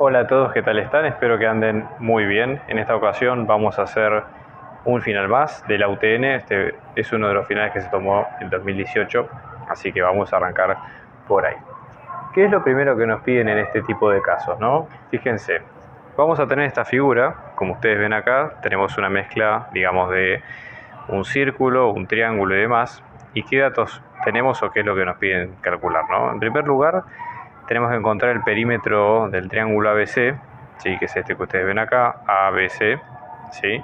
Hola a todos, ¿qué tal están? Espero que anden muy bien. En esta ocasión vamos a hacer un final más de la UTN. Este es uno de los finales que se tomó en 2018, así que vamos a arrancar por ahí. ¿Qué es lo primero que nos piden en este tipo de casos, no? Fíjense, vamos a tener esta figura, como ustedes ven acá, tenemos una mezcla, digamos, de un círculo, un triángulo y demás. ¿Y qué datos tenemos o qué es lo que nos piden calcular, no? En primer lugar, tenemos que encontrar el perímetro del triángulo ABC, ¿sí? Que es este que ustedes ven acá, ABC, ¿sí?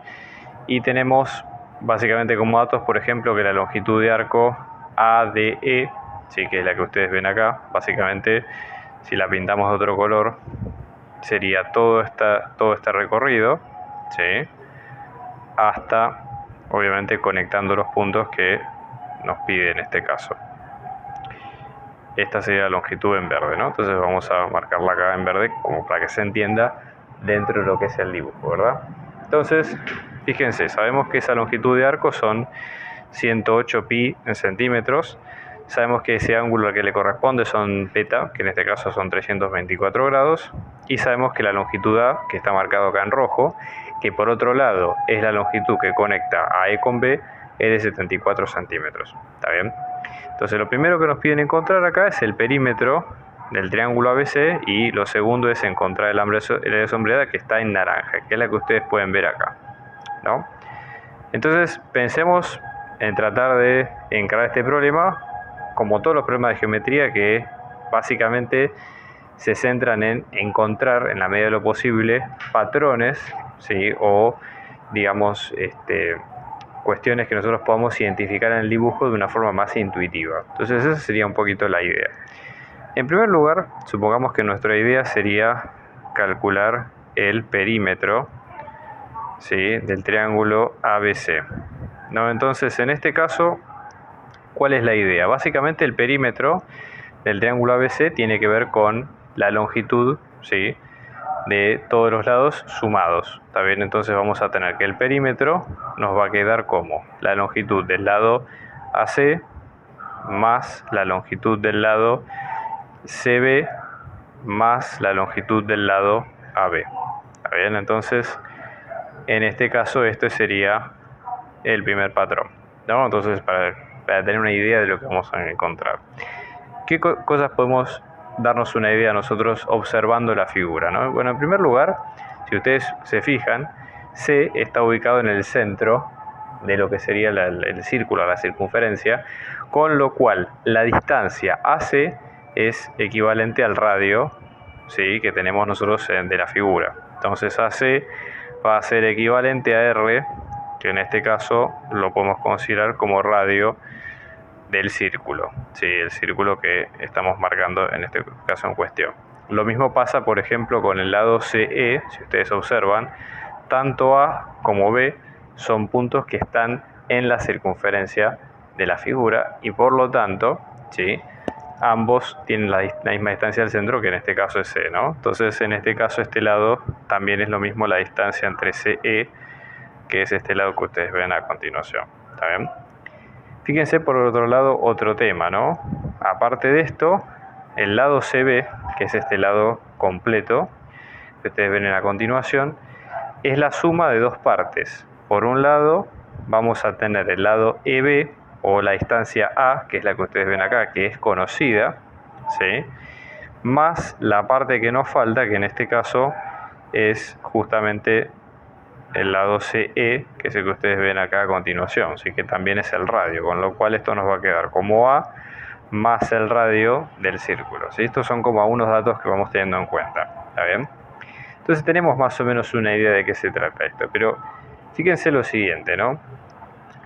Y tenemos básicamente como datos, por ejemplo, que la longitud de arco ADE, ¿sí? Que es la que ustedes ven acá, básicamente, si la pintamos de otro color, sería todo este recorrido, ¿sí? Hasta, obviamente, conectando los puntos que nos pide en este caso. Esta sería la longitud en verde, ¿no? Entonces vamos a marcarla acá en verde como para que se entienda dentro de lo que es el dibujo, ¿verdad? Entonces, fíjense, sabemos que esa longitud de arco son 108 pi en centímetros. Sabemos que ese ángulo al que le corresponde son beta, que en este caso son 324 grados. Y sabemos que la longitud A, que está marcado acá en rojo, que por otro lado es la longitud que conecta a E con B, es de 74 centímetros. ¿Está bien? Entonces lo primero que nos piden encontrar acá es el perímetro del triángulo ABC y lo segundo es encontrar el área sombreada que está en naranja, que es la que ustedes pueden ver acá, ¿no? Entonces pensemos en tratar de encarar este problema como todos los problemas de geometría, que básicamente se centran en encontrar en la medida de lo posible patrones, ¿sí? O digamos cuestiones que nosotros podamos identificar en el dibujo de una forma más intuitiva. Entonces esa sería un poquito la idea. En primer lugar, supongamos que nuestra idea sería calcular el perímetro, ¿sí? Del triángulo ABC, ¿no? Entonces en este caso, ¿cuál es la idea? Básicamente el perímetro del triángulo ABC tiene que ver con la longitud, ¿sí? De todos los lados sumados. ¿Está bien? Entonces vamos a tener que el perímetro nos va a quedar como la longitud del lado AC más la longitud del lado CB más la longitud del lado AB. ¿Está bien? Entonces, en este caso, este sería el primer patrón, ¿no? Entonces, para tener una idea de lo que vamos a encontrar. ¿Qué cosas podemos darnos una idea nosotros observando la figura, ¿no? Bueno, en primer lugar, si ustedes se fijan, C está ubicado en el centro de lo que sería el círculo, la circunferencia, con lo cual la distancia AC es equivalente al radio, ¿sí? Que tenemos nosotros de la figura. Entonces AC va a ser equivalente a R, que en este caso lo podemos considerar como radio del círculo, ¿sí? El círculo que estamos marcando en este caso en cuestión. Lo mismo pasa, por ejemplo, con el lado CE. Si ustedes observan, tanto A como B son puntos que están en la circunferencia de la figura y por lo tanto, ¿sí? Ambos tienen la misma distancia del centro, que en este caso es C, ¿no? Entonces, en este caso, este lado también es lo mismo la distancia entre CE, que es este lado que ustedes ven a continuación. ¿Está bien? Fíjense por otro lado otro tema, ¿no? Aparte de esto, el lado CB, que es este lado completo, que ustedes ven a continuación, es la suma de dos partes. Por un lado, vamos a tener el lado EB, o la distancia A, que es la que ustedes ven acá, que es conocida, ¿sí? Más la parte que nos falta, que en este caso es justamente el lado CE, que es el que ustedes ven acá a continuación, así que también es el radio, con lo cual esto nos va a quedar como A más el radio del círculo, ¿sí? Estos son como algunos datos que vamos teniendo en cuenta, ¿está bien? Entonces tenemos más o menos una idea de qué se trata esto, pero fíjense lo siguiente, ¿no?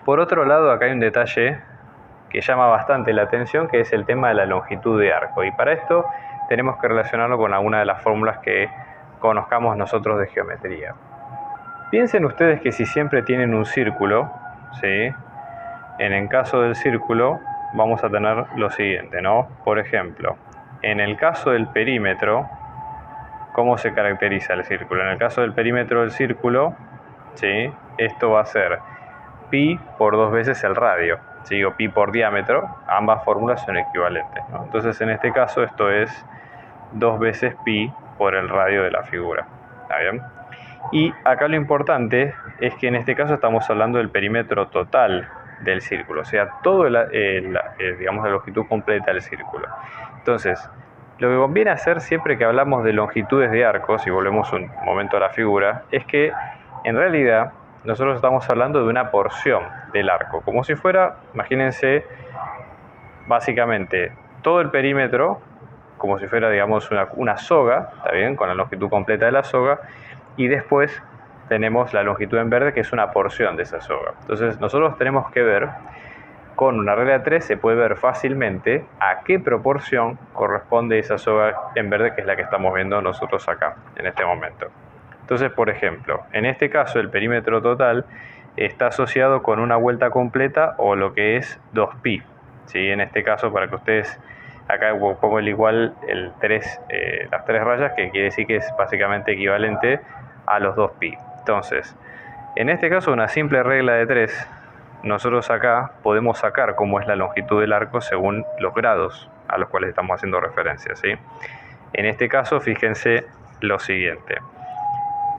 Por otro lado, acá hay un detalle que llama bastante la atención, que es el tema de la longitud de arco, y para esto tenemos que relacionarlo con alguna de las fórmulas que conozcamos nosotros de geometría. Piensen ustedes que si siempre tienen un círculo, ¿sí? En el caso del círculo vamos a tener lo siguiente, ¿no? Por ejemplo, en el caso del perímetro, ¿cómo se caracteriza el círculo? En el caso del perímetro del círculo, ¿sí? Esto va a ser pi por dos veces el radio, ¿sí? O pi por diámetro, ambas fórmulas son equivalentes, ¿no? Entonces en este caso esto es 2 veces pi por el radio de la figura. ¿Está bien? Y acá lo importante es que en este caso estamos hablando del perímetro total del círculo, o sea, todo digamos, la longitud completa del círculo. Entonces, lo que conviene hacer siempre que hablamos de longitudes de arcos, y volvemos un momento a la figura, es que en realidad nosotros estamos hablando de una porción del arco, como si fuera, imagínense, básicamente todo el perímetro, como si fuera, digamos, una soga, ¿está bien? Con la longitud completa de la soga, y después tenemos la longitud en verde, que es una porción de esa soga. Entonces nosotros tenemos que ver, con una regla de 3 se puede ver fácilmente a qué proporción corresponde esa soga en verde, que es la que estamos viendo nosotros acá, en este momento. Entonces, por ejemplo, en este caso el perímetro total está asociado con una vuelta completa o lo que es 2pi. ¿Sí? En este caso, para que ustedes, acá pongo el igual, las 3 rayas, que quiere decir que es básicamente equivalente a los 2pi. Entonces, en este caso, una simple regla de 3, nosotros acá podemos sacar cómo es la longitud del arco según los grados a los cuales estamos haciendo referencia, ¿sí? En este caso, fíjense lo siguiente.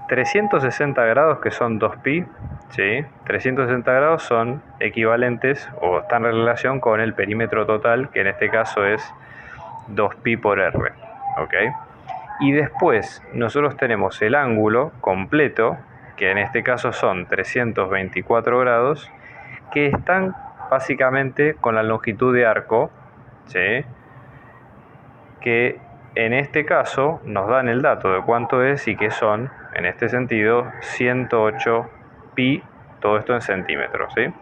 360 grados, que son 2pi, ¿sí? 360 grados son equivalentes o están en relación con el perímetro total, que en este caso es 2pi por r, ¿ok? Y después nosotros tenemos el ángulo completo, que en este caso son 324 grados, que están básicamente con la longitud de arco, ¿sí? Que en este caso nos dan el dato de cuánto es y que son, en este sentido, 108 pi, todo esto en centímetros, ¿sí?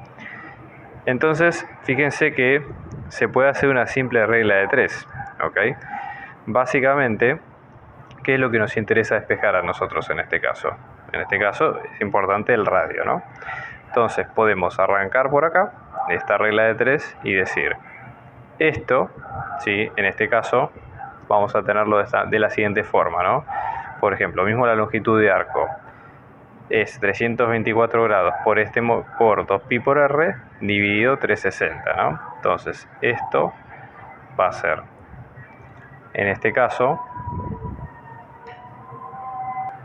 Entonces, fíjense que se puede hacer una simple regla de 3, ¿ok? Básicamente, ¿qué es lo que nos interesa despejar a nosotros en este caso? En este caso es importante el radio, ¿no? Entonces podemos arrancar por acá, esta regla de 3, y decir esto, ¿sí? En este caso vamos a tenerlo de la siguiente forma, ¿no? Por ejemplo, mismo la longitud de arco es 324 grados por 2pi por r dividido 360, ¿no? Entonces esto va a ser, en este caso,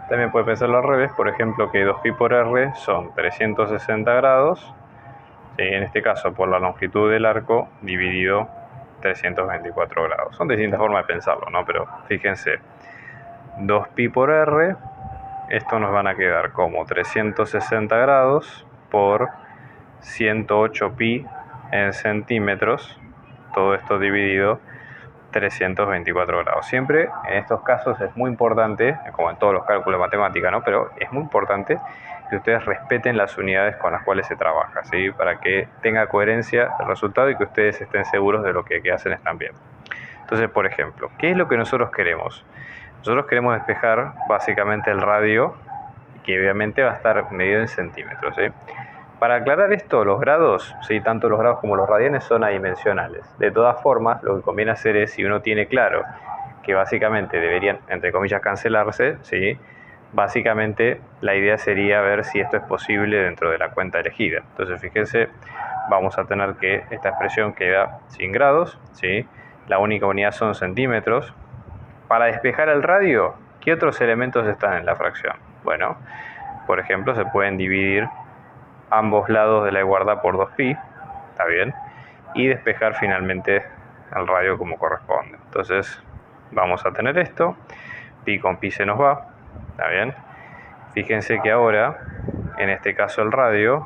también puede pensarlo al revés, por ejemplo, que 2pi por r son 360 grados, ¿sí? En este caso por la longitud del arco dividido 324 grados. Son distintas formas de pensarlo, ¿no? Pero fíjense, 2pi por r, esto nos van a quedar como 360 grados por 108 pi en centímetros, todo esto dividido 324 grados. Siempre en estos casos es muy importante, como en todos los cálculos de matemática, ¿no? Pero es muy importante que ustedes respeten las unidades con las cuales se trabaja, ¿sí? Para que tenga coherencia el resultado y que ustedes estén seguros de lo que hacen están bien. Entonces, por ejemplo, ¿qué es lo que nosotros queremos? Nosotros queremos despejar básicamente el radio, que obviamente va a estar medido en centímetros, ¿sí? Para aclarar esto, los grados, ¿sí? Tanto los grados como los radianes son adimensionales. De todas formas, lo que conviene hacer es, si uno tiene claro que básicamente deberían, entre comillas, cancelarse, ¿sí? Básicamente la idea sería ver si esto es posible dentro de la cuenta elegida. Entonces, fíjense, vamos a tener que esta expresión queda sin grados, ¿sí? La única unidad son centímetros. Para despejar el radio, ¿qué otros elementos están en la fracción? Bueno, por ejemplo, se pueden dividir ambos lados de la igualdad por 2pi, ¿está bien? Y despejar finalmente el radio como corresponde. Entonces vamos a tener esto, pi con pi se nos va, ¿está bien? Fíjense que ahora, en este caso el radio,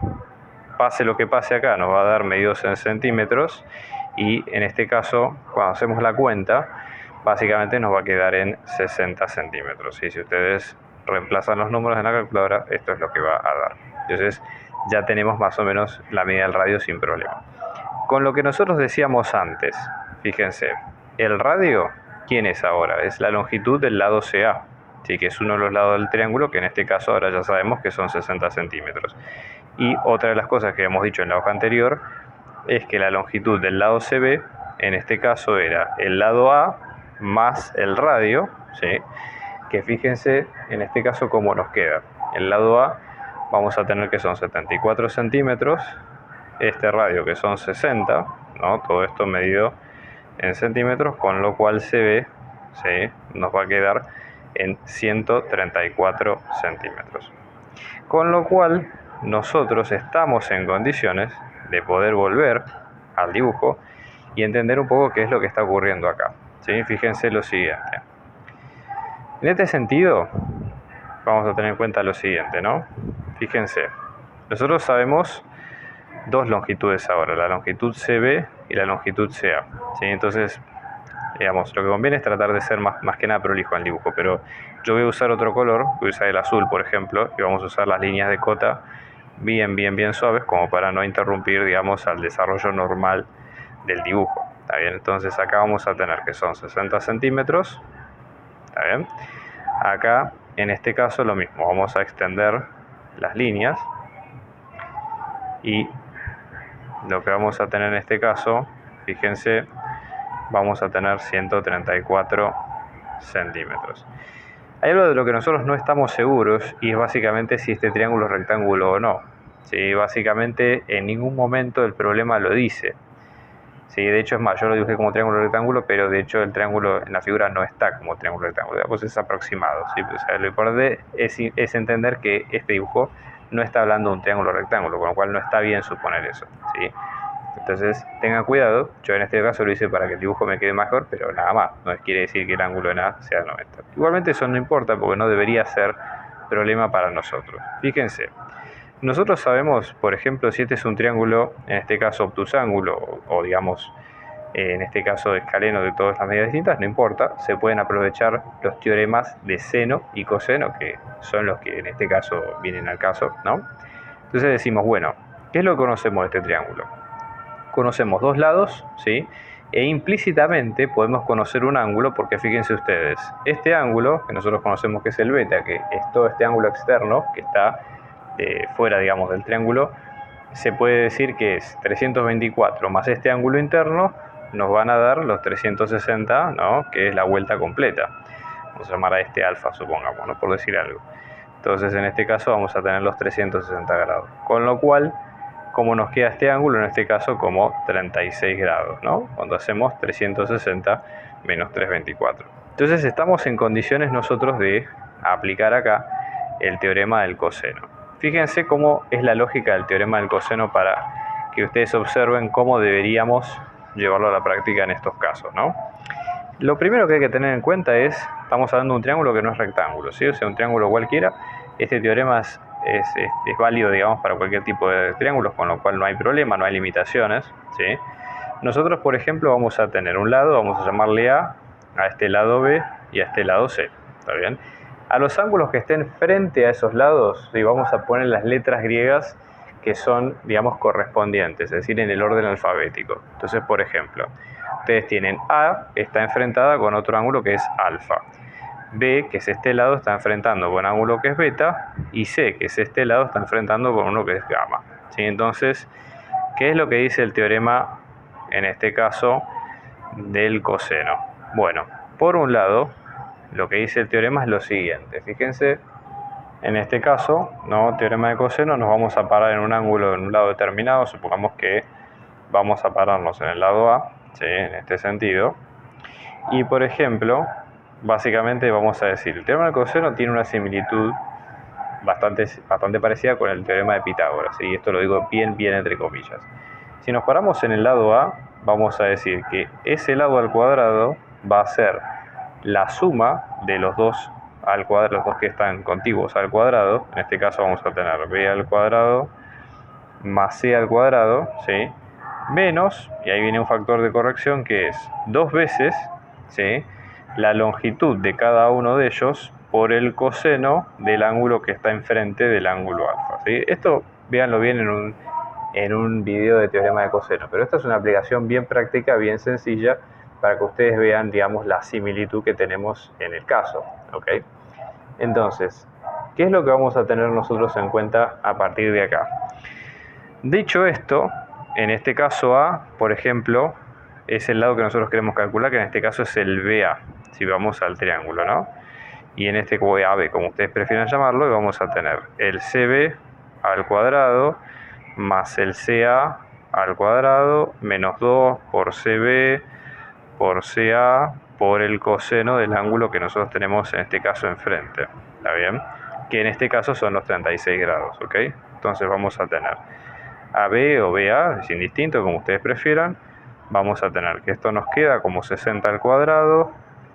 pase lo que pase acá, nos va a dar medidos en centímetros, y en este caso, cuando hacemos la cuenta, básicamente nos va a quedar en 60 centímetros. Y si ustedes reemplazan los números en la calculadora, esto es lo que va a dar. Entonces ya tenemos más o menos la medida del radio sin problema. Con lo que nosotros decíamos antes, fíjense, el radio, ¿quién es ahora? Es la longitud del lado CA, ¿sí? Que es uno de los lados del triángulo, que en este caso ahora ya sabemos que son 60 centímetros. Y otra de las cosas que hemos dicho en la hoja anterior es que la longitud del lado CB, en este caso era el lado A más el radio, ¿sí? Que fíjense en este caso cómo nos queda. El lado A vamos a tener que son 74 centímetros, este radio que son 60, ¿no? Todo esto medido en centímetros, con lo cual CB, ¿sí? Nos va a quedar en 134 centímetros. Con lo cual, nosotros estamos en condiciones de poder volver al dibujo y entender un poco qué es lo que está ocurriendo acá, ¿sí? Fíjense lo siguiente. En este sentido, vamos a tener en cuenta lo siguiente, ¿no? Fíjense, nosotros sabemos dos longitudes ahora, la longitud CB y la longitud CA, ¿sí? Entonces, digamos, lo que conviene es tratar de ser más que nada prolijo en el dibujo, pero yo voy a usar otro color, voy a usar el azul, por ejemplo, y vamos a usar las líneas de cota bien suaves, como para no interrumpir, digamos, al desarrollo normal del dibujo, ¿está bien? Entonces acá vamos a tener que son 60 centímetros, ¿está bien? Acá, en este caso, lo mismo, vamos a extender las líneas y lo que vamos a tener en este caso, fíjense, vamos a tener 134 centímetros. Hay algo de lo que nosotros no estamos seguros y es básicamente si este triángulo es rectángulo o no. ¿Sí? Básicamente en ningún momento el problema lo dice. Sí, de hecho es más, yo lo dibujé como triángulo rectángulo, pero de hecho el triángulo en la figura no está como triángulo rectángulo, pues es aproximado. ¿Sí? O sea, lo importante es entender que este dibujo no está hablando de un triángulo rectángulo, con lo cual no está bien suponer eso. ¿Sí? Entonces tengan cuidado, yo en este caso lo hice para que el dibujo me quede mejor, pero nada más, no quiere decir que el ángulo en A sea 90. Igualmente eso no importa porque no debería ser problema para nosotros. Fíjense, nosotros sabemos, por ejemplo, si este es un triángulo, en este caso obtusángulo, o digamos, en este caso escaleno de todas las medidas distintas, no importa, se pueden aprovechar los teoremas de seno y coseno, que son los que en este caso vienen al caso, ¿no? Entonces decimos, bueno, ¿qué es lo que conocemos de este triángulo? Conocemos dos lados, ¿sí? E implícitamente podemos conocer un ángulo, porque fíjense ustedes, este ángulo, que nosotros conocemos que es el beta, que es todo este ángulo externo, que está fuera, digamos, del triángulo, se puede decir que es 324 más este ángulo interno, nos van a dar los 360, ¿no? Que es la vuelta completa. Vamos a llamar a este alfa, supongamos, ¿no? Por decir algo. Entonces, en este caso vamos a tener los 360 grados. Con lo cual, ¿cómo nos queda este ángulo? En este caso como 36 grados, ¿no? Cuando hacemos 360 menos 324. Entonces estamos en condiciones nosotros de aplicar acá el teorema del coseno. Fíjense cómo es la lógica del teorema del coseno para que ustedes observen cómo deberíamos llevarlo a la práctica en estos casos, ¿no? Lo primero que hay que tener en cuenta es, estamos hablando de un triángulo que no es rectángulo, ¿sí? O sea, un triángulo cualquiera. Este teorema es válido, digamos, para cualquier tipo de triángulos, con lo cual no hay problema, no hay limitaciones, ¿sí? Nosotros, por ejemplo, vamos a tener un lado, vamos a llamarle A este lado B y a este lado C, ¿está bien? A los ángulos que estén frente a esos lados, ¿sí? Vamos a poner las letras griegas que son, digamos, correspondientes, es decir, en el orden alfabético. Entonces, por ejemplo, ustedes tienen A, que está enfrentada con otro ángulo que es alfa. B, que es este lado, está enfrentando con un ángulo que es beta, y C, que es este lado, está enfrentando con uno que es gamma. ¿Sí? Entonces, ¿qué es lo que dice el teorema, en este caso, del coseno? Bueno, por un lado, lo que dice el teorema es lo siguiente. Fíjense, en este caso, ¿no? Teorema de coseno, nos vamos a parar en un ángulo en un lado determinado. Supongamos que vamos a pararnos en el lado A, ¿sí? En este sentido. Y, por ejemplo, básicamente vamos a decir, el teorema del coseno tiene una similitud bastante parecida con el teorema de Pitágoras, y esto lo digo bien entre comillas. Si nos paramos en el lado A, vamos a decir que ese lado al cuadrado va a ser la suma de los dos al cuadrado, los dos que están contiguos al cuadrado. En este caso vamos a tener b al cuadrado más c al cuadrado, ¿sí? Menos, y ahí viene un factor de corrección que es 2 veces, ¿sí? La longitud de cada uno de ellos por el coseno del ángulo que está enfrente del ángulo alfa, ¿sí? Esto, véanlo bien en un video de teorema de coseno, pero esta es una aplicación bien práctica, bien sencilla, para que ustedes vean, digamos, la similitud que tenemos en el caso, ¿ok? Entonces, ¿qué es lo que vamos a tener nosotros en cuenta a partir de acá? Dicho esto, en este caso A, por ejemplo, es el lado que nosotros queremos calcular, que en este caso es el BA, si vamos al triángulo, ¿no? Y en este AB, como ustedes prefieran llamarlo, vamos a tener el CB al cuadrado más el CA al cuadrado menos 2 por CB por CA por el coseno del ángulo que nosotros tenemos en este caso enfrente, ¿está bien? Que en este caso son los 36 grados, ¿ok? Entonces vamos a tener AB o BA, es indistinto, como ustedes prefieran. Vamos a tener que esto nos queda como 60 al cuadrado,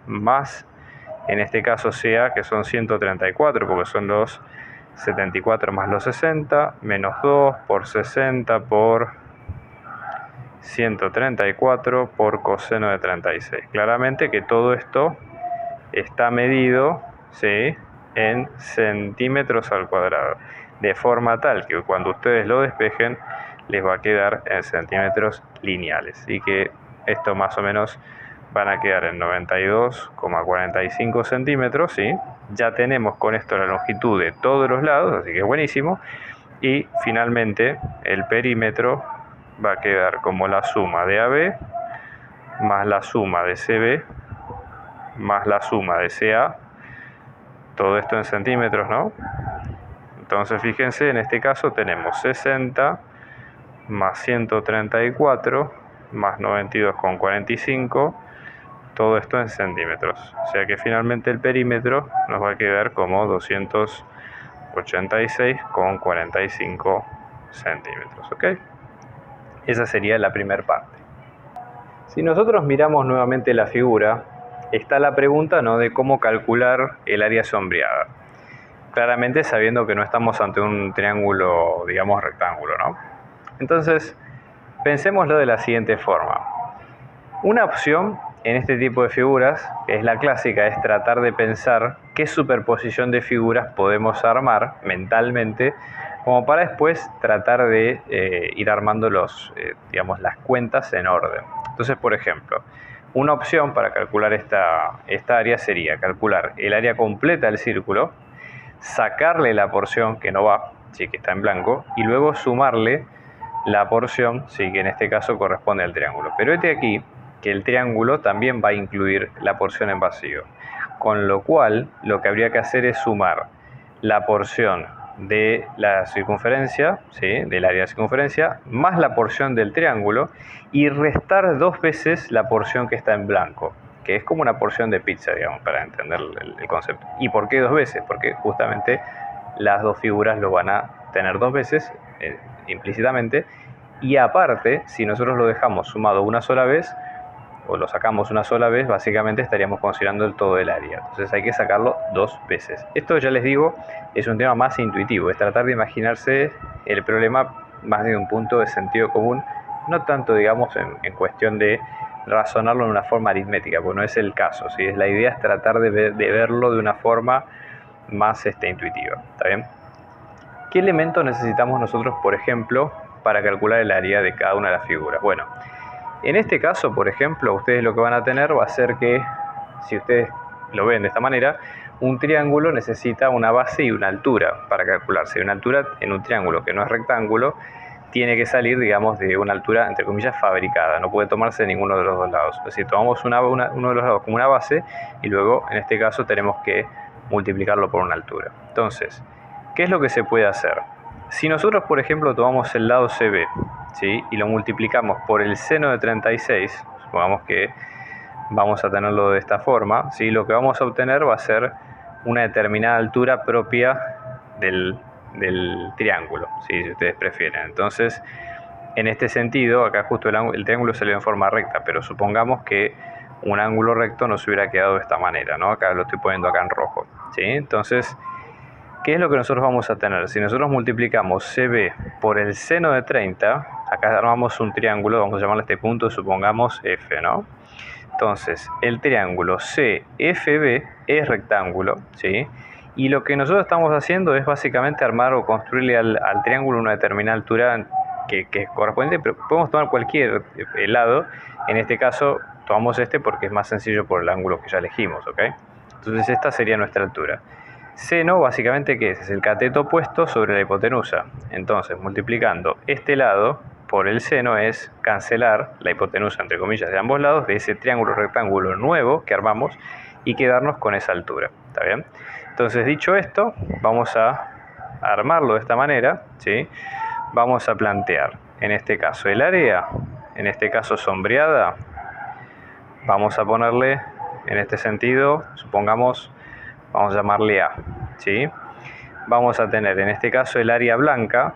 más, en este caso CA, que son 134, porque son los 74 más los 60, menos 2 por 60 por 134 por coseno de 36. Claramente que todo esto está medido, ¿sí?, en centímetros al cuadrado, de forma tal que cuando ustedes lo despejen les va a quedar en centímetros lineales, y que esto más o menos van a quedar en 92,45 centímetros, ¿sí? Ya tenemos con esto la longitud de todos los lados, así que es buenísimo. Y finalmente el perímetro va a quedar como la suma de AB más la suma de CB más la suma de CA, todo esto en centímetros, ¿no? Entonces fíjense, en este caso tenemos 60 más 134 más 92,45, todo esto en centímetros. O sea que finalmente el perímetro nos va a quedar como 286,45 centímetros, ¿ok? Esa sería la primera parte. Si nosotros miramos nuevamente la figura, está la pregunta, ¿no?, de cómo calcular el área sombreada. Claramente sabiendo que no estamos ante un triángulo, digamos, rectángulo, ¿no? Entonces, pensémoslo de la siguiente forma. Una opción en este tipo de figuras, que es la clásica, es tratar de pensar qué superposición de figuras podemos armar mentalmente, como para después tratar de ir armando digamos, las cuentas en orden. Entonces, por ejemplo, una opción para calcular esta área sería calcular el área completa del círculo, sacarle la porción que no va, sí, que está en blanco, y luego sumarle la porción, sí, que en este caso corresponde al triángulo. Pero este aquí, que el triángulo también va a incluir la porción en vacío, con lo cual lo que habría que hacer es sumar la porción de la circunferencia, ¿sí?, del área de circunferencia, más la porción del triángulo, y restar 2 veces la porción que está en blanco, que es como una porción de pizza, digamos, para entender el concepto. ¿Y por qué 2 veces? Porque justamente las dos figuras lo van a tener 2 veces, implícitamente, y aparte, si nosotros lo dejamos sumado una sola vez, o lo sacamos una sola vez, básicamente estaríamos considerando el todo del área. Entonces hay que sacarlo 2 veces. Esto, ya les digo, es un tema más intuitivo, es tratar de imaginarse el problema más de un punto de sentido común, no tanto, digamos, en cuestión de razonarlo en una forma aritmética, porque no es el caso, ¿sí? La idea es tratar de verlo de una forma más intuitiva, ¿está bien? ¿Qué elementos necesitamos nosotros, por ejemplo, para calcular el área de cada una de las figuras? Bueno, en este caso, por ejemplo, ustedes lo que van a tener va a ser que, si ustedes lo ven de esta manera, un triángulo necesita una base y una altura para calcularse. Una altura en un triángulo que no es rectángulo tiene que salir, digamos, de una altura, entre comillas, fabricada. No puede tomarse ninguno de los dos lados. Es decir, tomamos uno de los lados como una base y luego, en este caso, tenemos que multiplicarlo por una altura. Entonces, ¿qué es lo que se puede hacer? Si nosotros, por ejemplo, tomamos el lado CB, ¿sí?, y lo multiplicamos por el seno de 36, supongamos que vamos a tenerlo de esta forma, ¿sí?, lo que vamos a obtener va a ser una determinada altura propia del triángulo, ¿sí?, si ustedes prefieren. Entonces, en este sentido, acá justo el triángulo salió en forma recta, pero supongamos que un ángulo recto nos hubiera quedado de esta manera, ¿no? Acá lo estoy poniendo acá en rojo, ¿sí? Entonces, ¿qué es lo que nosotros vamos a tener? Si nosotros multiplicamos CB por el seno de 30, acá armamos un triángulo, vamos a llamarle a este punto, supongamos F, ¿no? Entonces, el triángulo CFB es rectángulo, ¿sí? Y lo que nosotros estamos haciendo es básicamente armar o construirle al triángulo una determinada altura que es correspondiente, pero podemos tomar cualquier lado. En este caso, tomamos este porque es más sencillo por el ángulo que ya elegimos, ¿ok? Entonces, esta sería nuestra altura. Seno, básicamente, ¿qué es? Es el cateto opuesto sobre la hipotenusa. Entonces, multiplicando este lado por el seno es cancelar la hipotenusa, entre comillas, de ambos lados de ese triángulo rectángulo nuevo que armamos y quedarnos con esa altura. ¿Está bien? Entonces, dicho esto, vamos a armarlo de esta manera, ¿sí? Vamos a plantear, en este caso, el área, en este caso sombreada, vamos a ponerle En este sentido, supongamos, vamos a llamarle A, ¿sí? Vamos a tener en este caso el área blanca,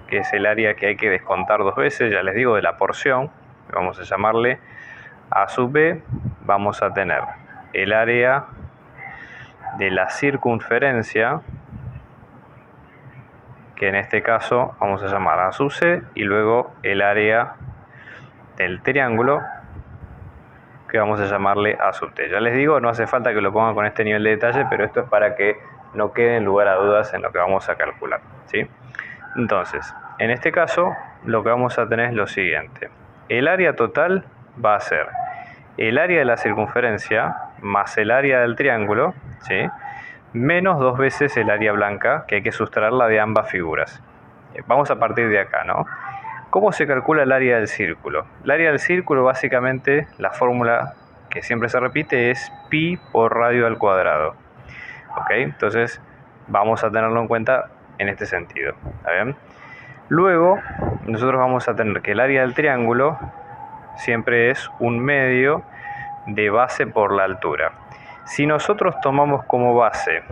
que es el área que hay que descontar dos veces, ya les digo, de la porción. Vamos a llamarle A sub B. Vamos a tener el área de la circunferencia, que en este caso vamos a llamar A sub C, y luego el área del triángulo, que vamos a llamarle A sub T. Ya les digo, no hace falta que lo pongan con este nivel de detalle, pero esto es para que no quede lugar a dudas en lo que vamos a calcular, ¿sí? Entonces, en este caso, lo que vamos a tener es lo siguiente. El área total va a ser el área de la circunferencia más el área del triángulo, ¿sí?, menos dos veces el área blanca, que hay que sustraerla de ambas figuras. Vamos a partir de acá, ¿no? ¿Cómo se calcula el área del círculo? El área del círculo, básicamente, la fórmula que siempre se repite es pi por radio al cuadrado. ¿Ok? Entonces, vamos a tenerlo en cuenta en este sentido. ¿Está bien? Luego, nosotros vamos a tener que el área del triángulo siempre es un medio de base por la altura. Si nosotros tomamos como base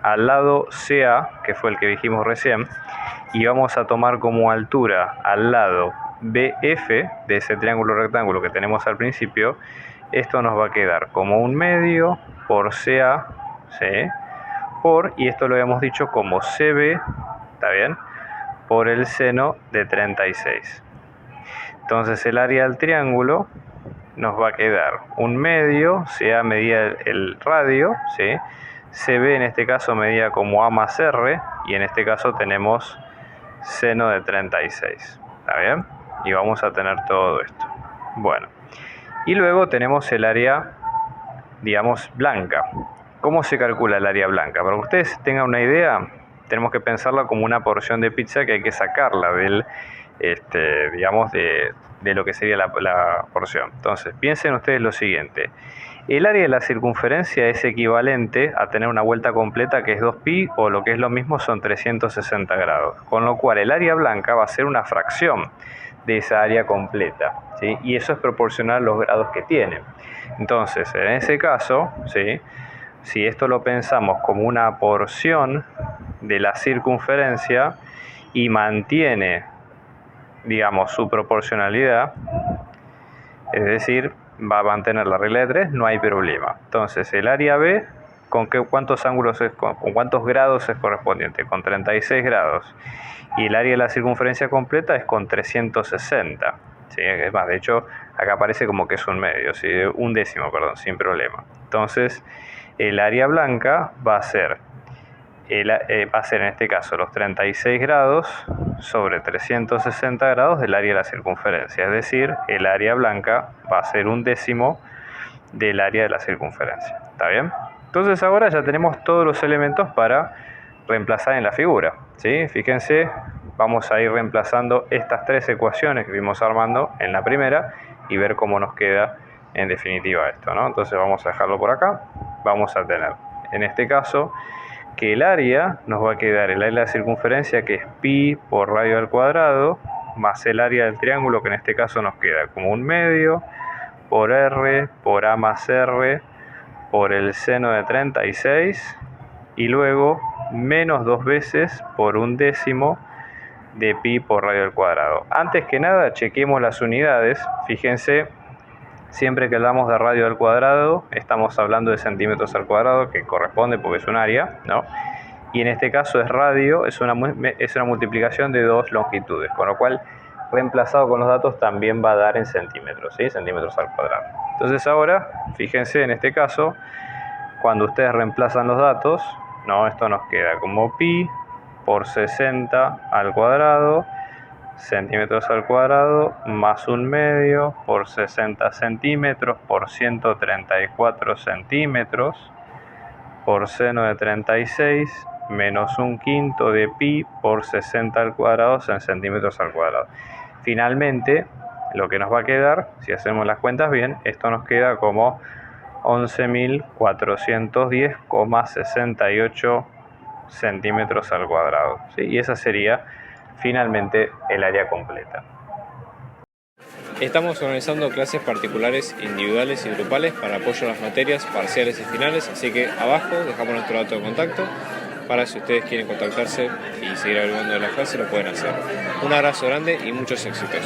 al lado CA, que fue el que dijimos recién, y vamos a tomar como altura al lado BF de ese triángulo rectángulo que tenemos al principio, esto nos va a quedar como un medio por CA, ¿sí?, por, y esto lo habíamos dicho como CB, ¿está bien?, por el seno de 36. Entonces el área del triángulo nos va a quedar un medio, CA medía el radio, ¿sí?, CB en este caso medía como A más R, y en este caso tenemos seno de 36, ¿está bien? Y vamos a tener todo esto. Bueno, y luego tenemos el área, digamos, blanca. ¿Cómo se calcula el área blanca? Para que ustedes tengan una idea, tenemos que pensarla como una porción de pizza que hay que sacarla del, digamos, de lo que sería la porción. Entonces, piensen ustedes lo siguiente. El área de la circunferencia es equivalente a tener una vuelta completa, que es 2pi, o lo que es lo mismo son 360 grados. Con lo cual el área blanca va a ser una fracción de esa área completa, ¿sí? Y eso es proporcional a los grados que tiene. Entonces, en ese caso, ¿sí?, si esto lo pensamos como una porción de la circunferencia y mantiene, digamos, su proporcionalidad, es decir, va a mantener la regla de 3, no hay problema. Entonces el área B, ¿cuántos ángulos con cuántos grados es correspondiente? Con 36 grados. Y el área de la circunferencia completa es con 360. ¿Sí? Es más, de hecho, acá aparece como que es un medio, ¿sí?, un décimo, perdón, sin problema. Entonces, el área blanca va a ser en este caso los 36 grados sobre 360 grados del área de la circunferencia, es decir, el área blanca va a ser un décimo del área de la circunferencia. ¿Está bien? Entonces ahora ya tenemos todos los elementos para reemplazar en la figura, ¿sí? Fíjense, vamos a ir reemplazando estas tres ecuaciones que vimos armando en la primera y ver cómo nos queda en definitiva esto, ¿no? Entonces vamos a dejarlo por acá. Vamos a tener, en este caso, que el área nos va a quedar el área de la circunferencia, que es pi por radio al cuadrado, más el área del triángulo, que en este caso nos queda como un medio por R por A más R por el seno de 36, y luego menos dos veces por un décimo de pi por radio al cuadrado. Antes que nada, chequemos las unidades. Fíjense, siempre que hablamos de radio al cuadrado, estamos hablando de centímetros al cuadrado, que corresponde porque es un área, ¿no? Y en este caso es radio, es una multiplicación de dos longitudes, con lo cual, reemplazado con los datos, también va a dar en centímetros, ¿sí? Centímetros al cuadrado. Entonces ahora, fíjense en este caso, cuando ustedes reemplazan los datos, ¿no?, esto nos queda como pi por 60 al cuadrado, centímetros al cuadrado, más un medio por 60 centímetros por 134 centímetros por seno de 36 menos un quinto de pi por 60 al cuadrado en centímetros al cuadrado. Finalmente, lo que nos va a quedar, si hacemos las cuentas bien, esto nos queda como 11.410,68 centímetros al cuadrado, ¿sí? Y esa sería finalmente el área completa. Estamos organizando clases particulares, individuales y grupales para apoyo a las materias parciales y finales, así que abajo dejamos nuestro dato de contacto para si ustedes quieren contactarse y seguir averiguando de las clases lo pueden hacer. Un abrazo grande y muchos éxitos.